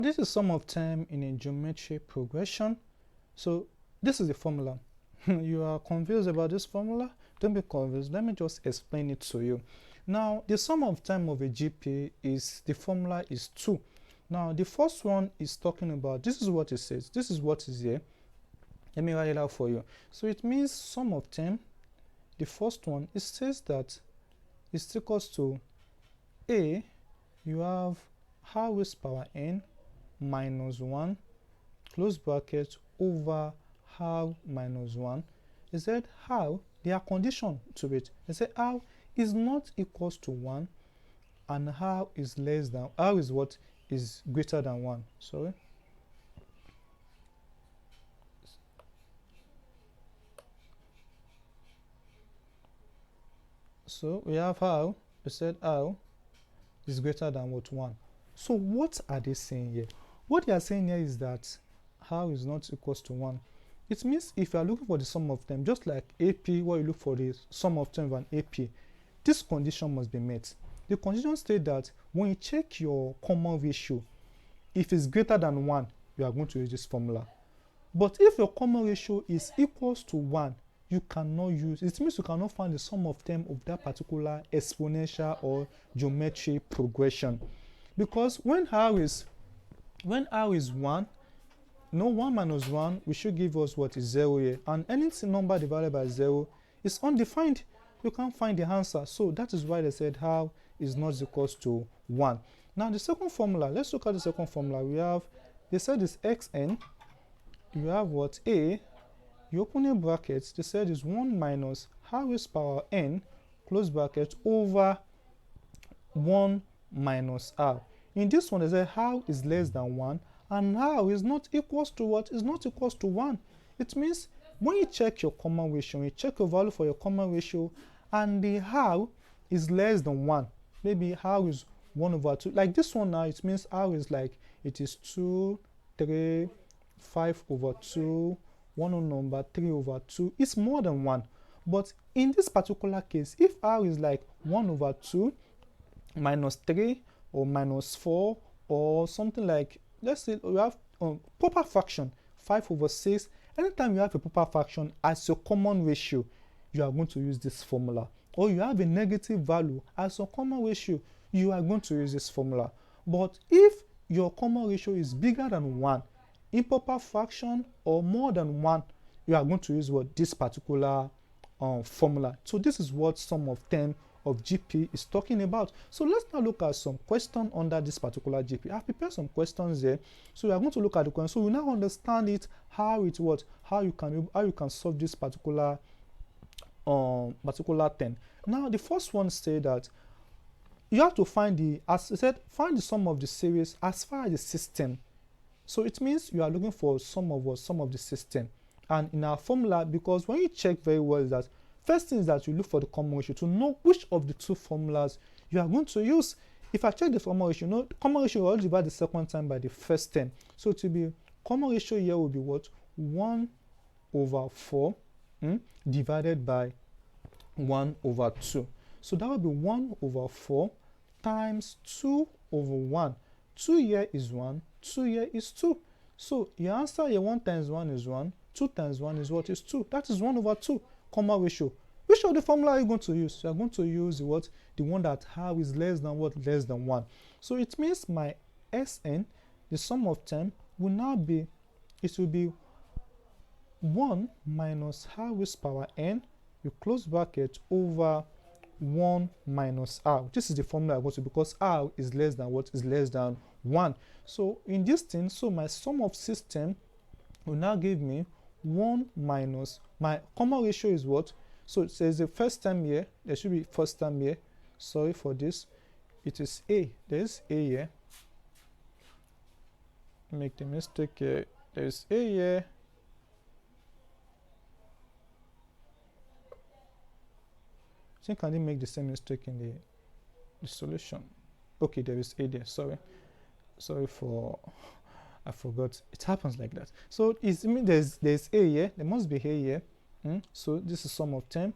This is sum of term in a geometric progression. So this is the formula. You are confused about this formula? Don't be confused. Let me just explain it to you. Now, the sum of term of a GP is, the formula is 2. Now, the first one is talking about, this is what it says. This is what is here. Let me write it out for you. So it means sum of term, the first one, it says that it's equals to A, you have r raised power n minus 1 close bracket over r minus 1. They said r, there are conditions to it. They said r is not equals to 1 and r is less than, r is what is greater than 1. Sorry. So we have r, we said r is greater than what, 1. So what are they saying here? What they are saying here is that r is not equals to 1. It means if you are looking for the sum of them, just like AP, where you look for the sum of term of an AP, this condition must be met. The condition states that when you check your common ratio, if it's greater than 1, you are going to use this formula. But if your common ratio is equals to 1, you cannot use, it means you cannot find the sum of term of that particular exponential or geometric progression. Because when r is 1, no, 1 minus 1, we should give us what is 0 here. And any number divided by 0 is undefined. You can't find the answer. So that is why they said r is not equals to 1. Now the second formula, let's look at the second formula. We have, they said it's xn. You have what? A, you open a bracket, they said is 1 minus r raised power n, close bracket, over 1 minus r. In this one, they say r is less than 1, and r is not equals to what? Is not equals to 1. It means when you check your common ratio, you check your value for your common ratio, and the r is less than 1. Maybe r is 1 over 2. Like this one now, it means r is like, it is 2, 3, 5 over 2, 1 on number, 3 over 2. It's more than 1. But in this particular case, if r is like 1 over 2, minus 3, or minus 4, or something like, let's say we have proper fraction 5 over 6. Anytime you have a proper fraction as your common ratio, you are going to use this formula. Or you have a negative value as your common ratio, you are going to use this formula. But if your common ratio is bigger than 1, improper fraction or more than 1, you are going to use what, this particular formula. So this is what sum of term of GP is talking about. So let's now look at some questions under this particular GP. I've prepared some questions there, so we are going to look at the question. So we now understand it, how it what, how you can solve this particular term. Now the first one say that you have to find the, as I said, find the sum of the series as far as the system. So it means you are looking for sum of the system. And in our formula, because when you check very well, is that first thing is that you look for the common ratio to know which of the two formulas you are going to use. If I check the common ratio, you know, the common ratio will divide the second time by the first term. So to be common ratio here will be what? 1 over 4 divided by 1 over 2. So that will be 1 over 4 times 2 over 1. 2 here is 1, 2 here is 2. So your answer here, 1 times 1 is 1, 2 times 1 is what? Is 2. That is 1 over 2. Common ratio. Which of the formula are you going to use? You are going to use what? The one that r is less than what? Less than 1. So it means my Sn, the sum of term, will now be, it will be 1 minus r raised power n, you close bracket, over 1 minus r. This is the formula I go to, because r is less than what? Is less than 1. So in this thing, so my sum of system will now give me 1 minus, my common ratio is what? So it says the first term here, there should be first term here. Sorry for this. It is a. There is a here. Make the mistake here. There is a here. I think I didn't make the same mistake in the solution. Okay, there is a there. Sorry for, I forgot. It happens like that. So it means there's a here. There must be a here. So this is sum of term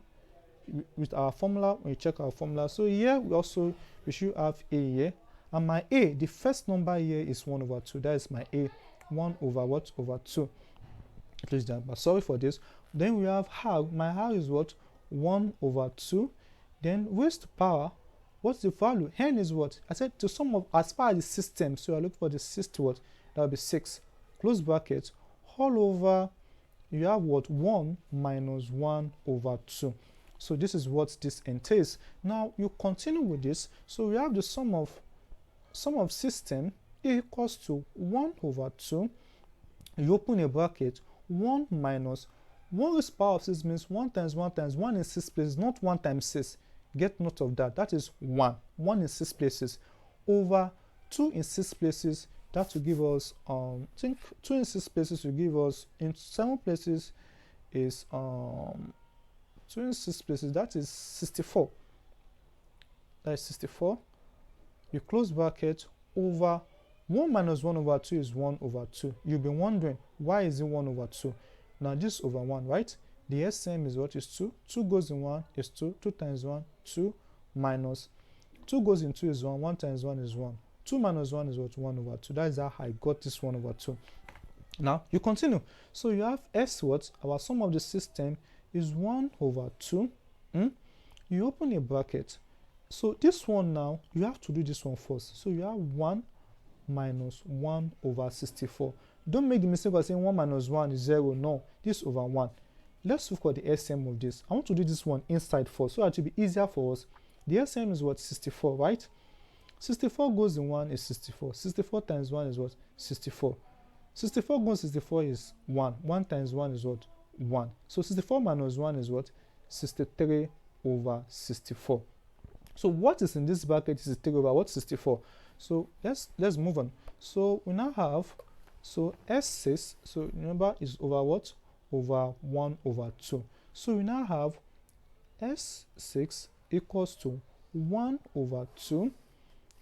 with our formula. When you check our formula, so here we should have a here, And my a, the first number here is 1 over 2. That is my a, 1 over what? Over 2. Close that. But sorry for this. Then we have how. My how is what? 1 over 2. Then raised to power. What's the value? N is what? I said to sum of as far as the system. So I look for the system what? That will be 6. Close bracket. All over. You have what? 1 minus 1 over 2. So this is what this entails. Now you continue with this. So we have the sum of system equals to 1 over 2. You open a bracket. 1 minus 1 raised to the power of 6 means 1 times 1 times 1 in 6 places, not 1 times 6. Get note of that. That is 1. 1 in 6 places over 2 in 6 places. That will give us I think 2 in 6 places will give us in 7 places is 2 in 6 places, that is 64. That is 64. You close bracket over 1 minus 1 over 2 is 1 over 2. You'll be wondering, why is it 1 over 2? Now this over 1, right? The SM is what? Is 2. 2 goes in 1 is 2. 2 times 1, 2 minus 2 goes in 2 is 1. 1 times 1 is 1. 2 minus 1 is what? 1 over 2. That is how I got this 1 over 2. Now you continue. So you have S what? Our sum of the system is 1 over 2. You open a bracket. So this one now, you have to do this one first. So you have 1 minus 1 over 64. Don't make the mistake of saying 1 minus 1 is 0. No, this over 1. Let's look for the SM of this. I want to do this one inside first so that it will be easier for us. The SM is what? 64, right? 64 goes in 1 is 64. 64 times 1 is what? 64. 64 goes 64 is 1. 1 times 1 is what? 1. So 64 minus 1 is what? 63 over 64. So what is in this bracket is 63 over what? 64. So let's move on. So we now have, so S6, so remember is over what? Over 1 over 2. So we now have S6 equals to 1 over 2.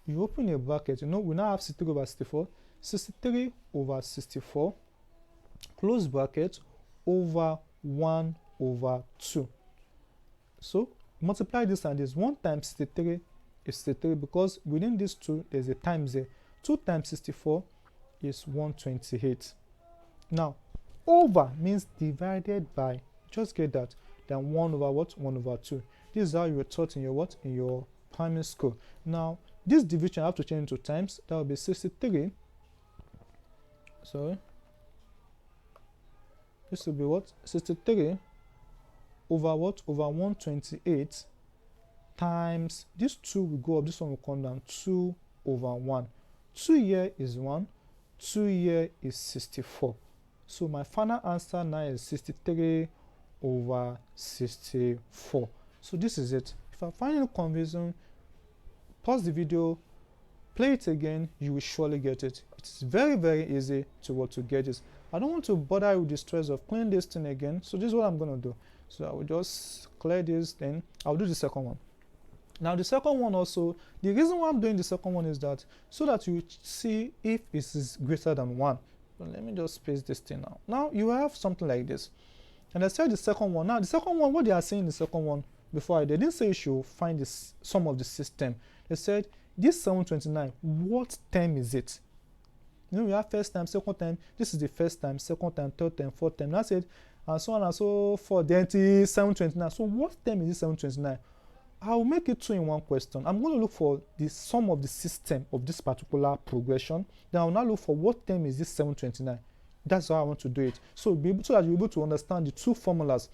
You open a bracket, we now have 63 over 64. 63 over 64, close bracket, over 1 over 2. So multiply this and this. 1 times 63 is 63 because within these two there's a times there. 2 times 64 is 128. Now over means divided by, just get that, then 1 over what? 1 over 2. This is how you were taught in your what? In your primary school. Now this division I have to change into times. That will be 63. Sorry, this will be what? 63 over what? Over 128 times this 2 will go up, this one will come down. 2 over 1. 2 here is 1, 2 here is 64. So my final answer now is 63 over 64. So this is it. If I find it confusing, pause the video, play it again, you will surely get it. It's very, very easy to get this. I don't want to bother you with the stress of cleaning this thing again. So this is what I'm going to do. So I will just clear this, then I'll do the second one. Now the second one also, the reason why I'm doing the second one is that so that you see if it is greater than 1. So let me just paste this thing now. Now you have something like this. And I said the second one. Now the second one, what they are saying in the second one before, they didn't say you should find the sum of the system. They said this 729, what term is it? We have first time, second time. This is the first time, second time, third time, fourth time. That's it. And so on and so forth. Then 729. So what term is this 729? I will make it 2 in 1 question. I'm going to look for the sum of the system of this particular progression. Then I will now look for what term is this 729. That's how I want to do it. So that you're able to understand the two formulas.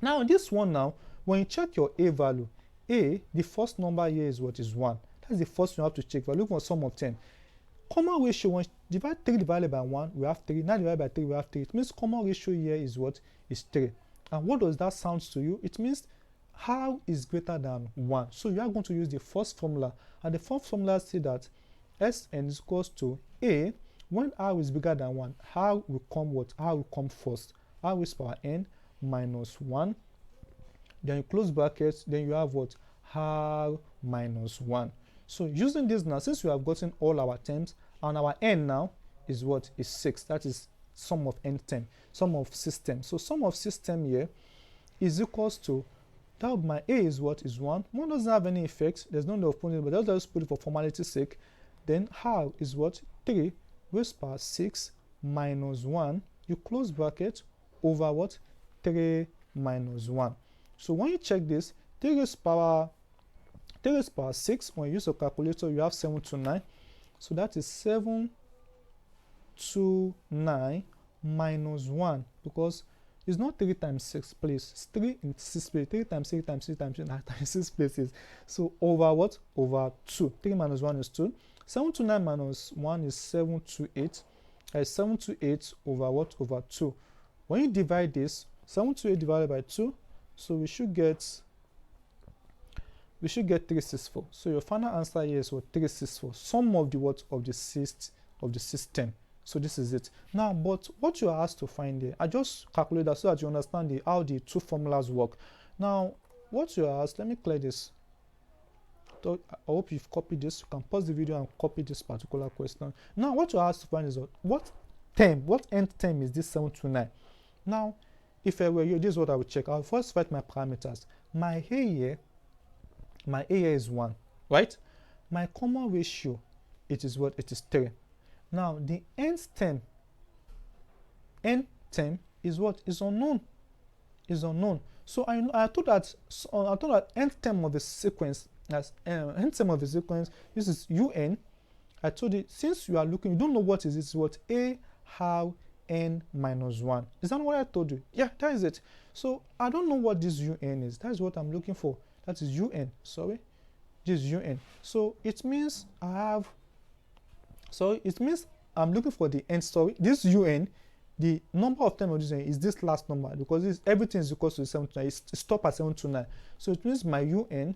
Now this one now, when you check your A value, A, the first number here is what? Is 1. That's the first thing you have to check. We're looking for sum of 10. Common ratio, when divide 3 divided by 1, we have 3. 9 divided by 3, we have 3. It means common ratio here is what? Is 3. And what does that sound to you? It means how is greater than 1. So you are going to use the first formula. And the first formula says that Sn is equals to A. When r is bigger than 1, r will come what? R will come first. R is power n minus 1. Then you close brackets, then you have what? R minus 1. So using this now, since we have gotten all our terms, and our n now is what? Is 6. That is sum of n term, sum of system. So sum of system here is equals to, that my A is what? Is 1. 1 doesn't have any effect. There's no need of putting it, but let's just put it for formality's sake. then how is what? 3 raised power 6 minus 1, you close bracket, over what? 3 minus 1. So when you check this, 3 raised power 6, when you use a calculator, you have 729. So that is 729 minus 1, because it's not 3 times 6, please. It's 3 in 6 places. 3 times 6 times 6 times 6 times 6 places. So over what? Over 2. 3 minus 1 is 2. 729 minus 1 is 728. 728 over what? Over 2. When you divide this, 728 divided by 2, so we should get 364. So your final answer here is what? 364. Sum of the what? Of the system. So this is it. Now, but what you are asked to find here, I just calculate that so that you understand how the two formulas work. Now, what you are asked, let me clear this. So I hope you've copied this. You can pause the video and copy this particular question. Now, what you are asked to find is what nth term is this 729? Now, if I were you, this is what I would check. I'll first write my parameters. My A here is 1, right? My common ratio, it is what? It is 3. Now, the nth term is what? Is unknown. So I thought that nth term of the sequence, as nth term of the sequence, this is un. I told you, since you are looking, you don't know what is this, what? A how n minus 1. Is that what I told you? Yeah, that is it. So I don't know what this un is. That is what I'm looking for. That is un. Sorry, this is un. So it means I'm looking for the n. Sorry, this un, the number of terms of this un is this last number, because everything is equal to 729. It's stop at 729. So it means my un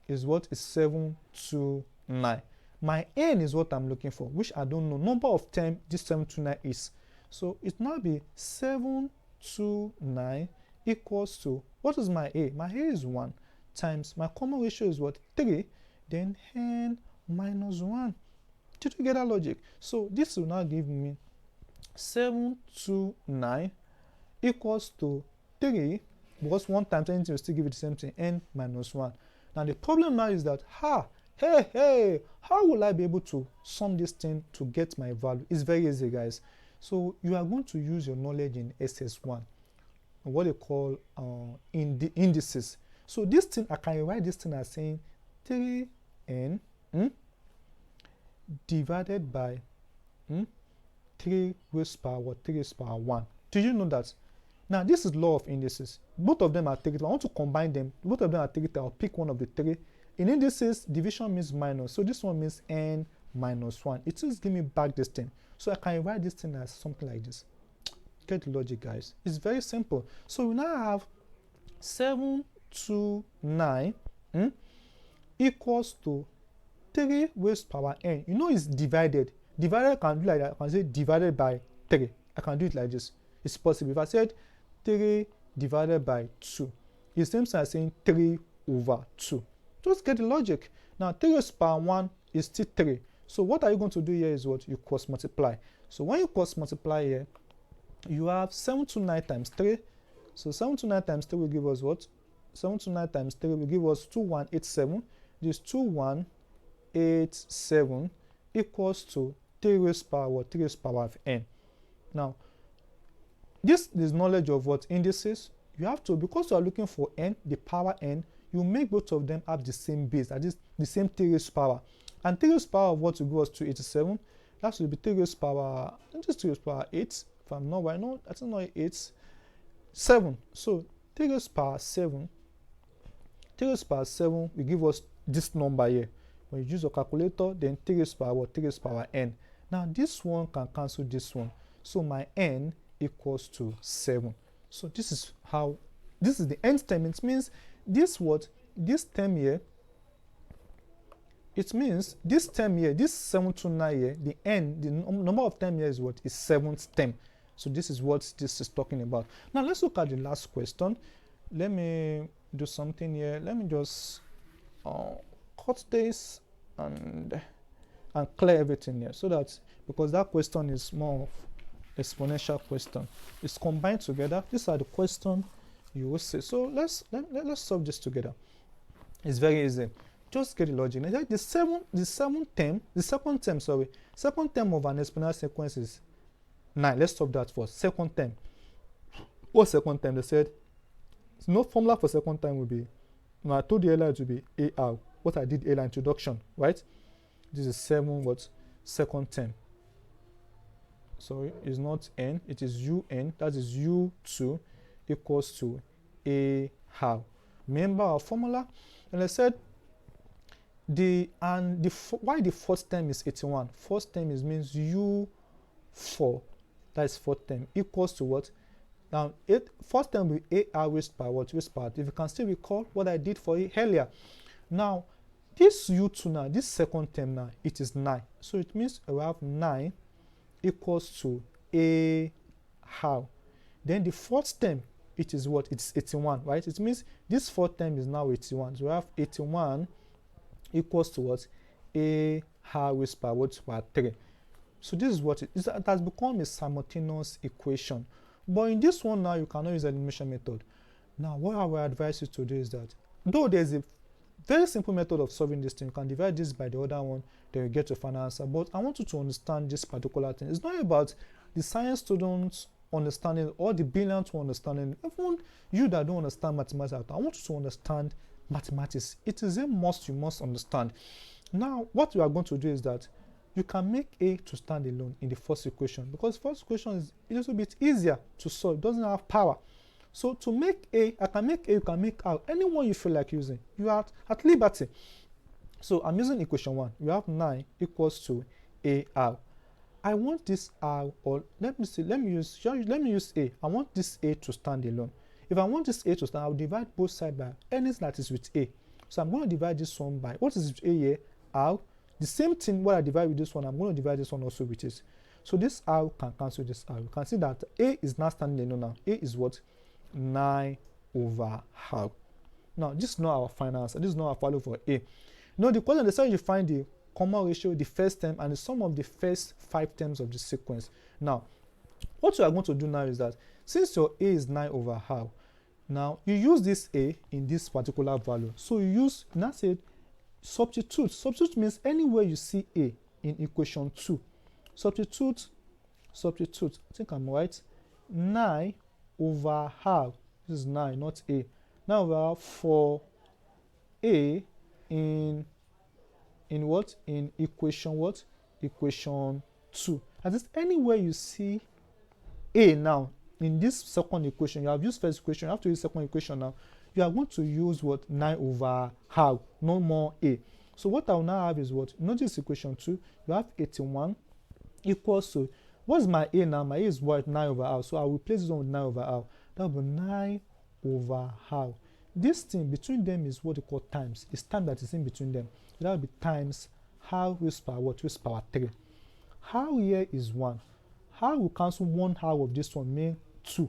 is what? Is 729. My n is what I'm looking for, which I don't know. Number of terms this 729 is. So it now be 729 equals to, what is my a? My a is 1 times my common ratio is what? 3, then n minus 1. Did you get that logic? So this will now give me 729 equals to 3, because 1 times anything will still give it the same thing, n minus 1. Now the problem now is that, how will I be able to sum this thing to get my value? It's very easy, guys. So you are going to use your knowledge in SS1, what they call indices. So this thing, I can write this thing as saying 3n divided by 3 raised power 3 raised power 1. Do you know that? Now this is law of indices. Both of them are 3. I want to combine them. Both of them are 3. I'll pick one of the 3. In indices, division means minus. So this one means n minus 1. It just give me back this thing. So I can write this thing as something like this. Get the logic, guys. It's very simple. So we now have 729 equals to 3 raised power n. You know it's divided. Divided, I can do like that. I can say divided by 3. I can do it like this. It's possible. If I said 3 divided by 2, it's the same as saying 3 over 2. Just get the logic. Now 3 raised power 1 is still 3. So what are you going to do here is what? You cross multiply. So when you cross multiply here, you have 729 times 3. So 729 times 3 will give us what? 729 times 3 will give us 2187. This 2187 equals to 3 raised power 3 raised power of n. Now, this is knowledge of what? Indices. You have to, because you are looking for n, the power n, you make both of them have the same base, that is the same 3 raised power. And 3 raised power of what will give us 287. That will be 3 raised power, just 3 raised power 8. If I'm not right, no, that's not 8. 7. So 3 raised power 7. 3 raised power 7 will give us this number here. When you use a calculator, then 3 raised power what? 3 raised power n. Now this one can cancel this one. So my n equals to 7. So this is how, this is the nth term. It means this what? This term here, it means this term here, this 729 here, the n, the number of term here is what? Is 7th term. So this is what this is talking about. Now let's look at the last question. Let me do something here. Let me just cut this and clear everything here, so that, because that question is more of exponential question, it's combined together. These are the question you will see. So let's solve this together. It's very easy. Just get the logic. Now, the second term of an exponential sequence is 9. Let's stop that first. Second term. What second term? They said no formula for second term will be. Now I told you earlier it will be AR. What I did earlier introduction, right? This is 7 what second term. Sorry, it's not n, it is un. That is u2 equals to a how. Remember our formula? And I said why the fourth term is 81. Fourth term means u4, that is fourth term, equals to what? Now fourth term will be ar raised by what? Raised by. If you can still recall what I did for you earlier. Now this u2 now, this second term now, it is 9. So it means we have 9 equals to a how. Then the fourth term, it is what? It's 81, right? It means this fourth term is now 81. So we have 81 equals to what? A how raised by what? By 3. So this is what it is. It has become a simultaneous equation. But in this one now, you cannot use the elimination method. Now, what I will advise you to do is that, though there's a very simple method of solving this thing, you can divide this by the other one, then you get your final answer. But I want you to understand this particular thing. It's not about the science students understanding or the brilliant one understanding. Even you that don't understand mathematics, I want you to understand mathematics. It is a must, you must understand. Now, what we are going to do is that you can make A to stand alone in the first equation, because first equation is a little bit easier to solve. It doesn't have power. So to make A, I can make A, you can make R. Anyone you feel like using, you are at liberty. So I'm using equation 1. You have 9 equals to AR. I want this R, or let me use A. I want this A to stand alone. If I want this A to stand, I'll divide both sides by anything that is with A. So I'm going to divide this one by, what is with A here? R. The same thing, what I divide with this one, I'm going to divide this one also with it. So this R can cancel this R. You can see that A is not standing alone now. A is what? 9 over half. Now, this is not our final answer. This is not our value for A. Now, the question, they say you find the common ratio, the first term, and the sum of the first 5 terms of the sequence. Now, what you are going to do now is that, since your A is 9 over half, now you use this A in this particular value. So you use, now say, substitute. Substitute means anywhere you see A in equation 2. Substitute. I think I'm right. 9 over half. This is 9, not A. Now we have for A in what? In equation what? Equation 2. That is, anywhere you see A now in this second equation, you have used first equation, you have to use second equation now. You are going to use what? 9 over half, no more A. So what I will now have is what? Notice equation 2, you have 81 equals to, what's my A now? My A is what? 9 over half. So I will replace this one with 9 over half. That will be 9 over half. This thing between them is what you call times. It's time that is in between them. That will be times half raised power what? Raised power 3. Half here is 1. How will cancel 1 half of this one? Mean 2.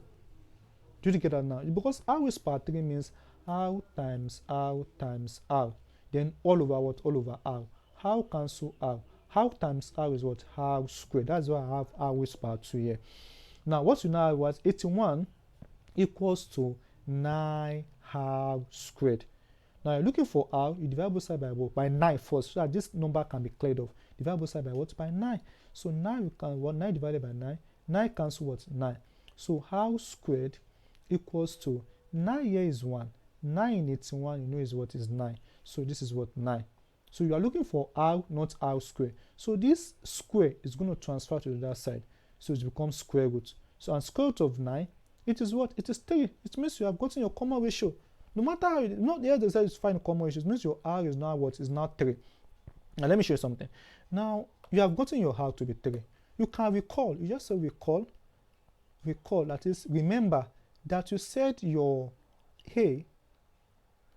Do you get that now? Because r raised power 3 means r times r times r. Then all over what? All over r. How cancel r? How times r is what? R squared. That's why I have r raised power 2 here. Now what you now have was 81 equals to 9 half squared. Now you're looking for r, you divide both sides by what? By 9 first, so that this number can be cleared off. Divide both sides by what? By 9. So now you can, what? 9 divided by 9. 9 cancel what? 9. So half squared equals to 9 here is 1. 9 in 81, you know, is what? Is 9. So this is what? 9. So you are looking for r, not r squared. So this square is going to transfer to the other side. So it becomes square root. So and square root of 9, it is what? It is 3. It means you have gotten your common ratio. No matter how, not the other side is find common ratio. It means your r is now what? Is now 3. Now let me show you something. Now you have gotten your r to be 3. You can recall. You just say recall. That is, remember that you said your A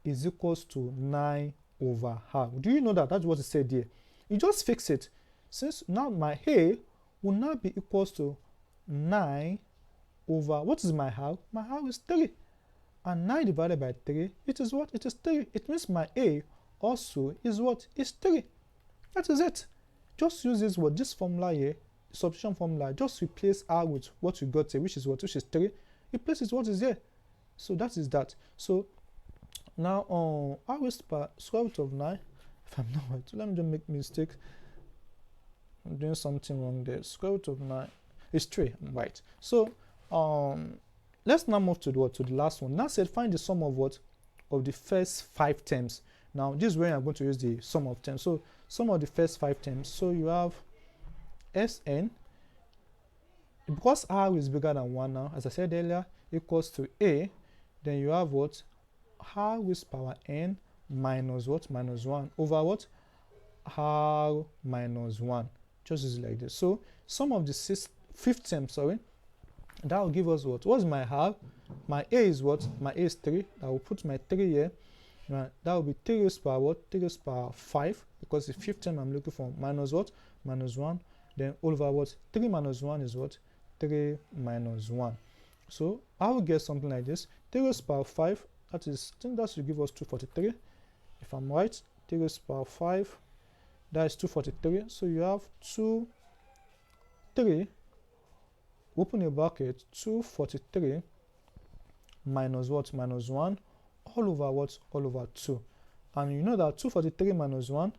is equals to 9 over half. Do you know that? That's what it said here. You just fix it. Since now my A will now be equals to 9 over, what is my half? My half is 3. And 9 divided by 3, it is what? It is 3. It means my A also is what? Is 3. That is it. Just use this word, this formula here, substitution formula. Just replace r with what you got here, which is what? Which is 3. Replace it what is here. So that is that. So now r raised by square root of 9, if I'm not right. So let me just make mistake. I'm doing something wrong there. Square root of 9 is 3. I'm right. So let's now move to the last one. Now said find the sum of what? Of the first 5 terms. Now this is where I'm going to use the sum of terms. So sum of the first 5 terms. So you have Sn, because r is bigger than 1 now, as I said earlier, equals to a, then you have what? R raised power n minus what? Minus 1 over what? R minus 1. Just use it like this. So sum of the fifth term, that will give us what? What's my R? My A is what? My A is 3. I will put my 3 here. Right. That will be 3 raised power what? 3 raised power 5, because the fifth term I'm looking for, minus what? Minus 1. Then over what? 3 minus 1 is what? 3 minus 1. So I will get something like this. 3 raised power 5, that is, I think that should give us 243. If I'm right, 3 raised power 5, that is 243. So you have 3, open a bracket, 243 minus what? Minus 1, all over what? All over 2. And you know that 243 minus 1,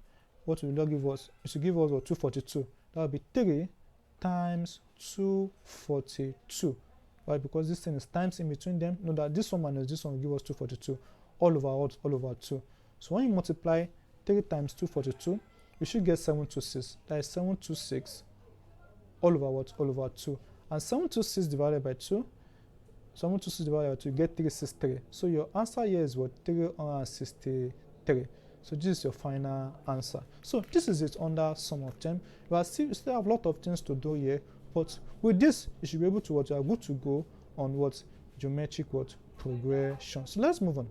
what will that give us? It should give us what? 242. That will be 3 times 242. Right? Because this thing is times in between them. Know that this one minus this one will give us 242. All over what? All over 2. So when you multiply 3 times 242, you should get 726. That is 726 all over what? All over 2. And 726 divided by 2, 726 divided by 2, you get 363. So your answer here is what? 363. So this is your final answer. So this is it under sum of term. You still have a lot of things to do here, but with this, you should be able to what? You are good to go on what? Geometric what? Progression. So let's move on.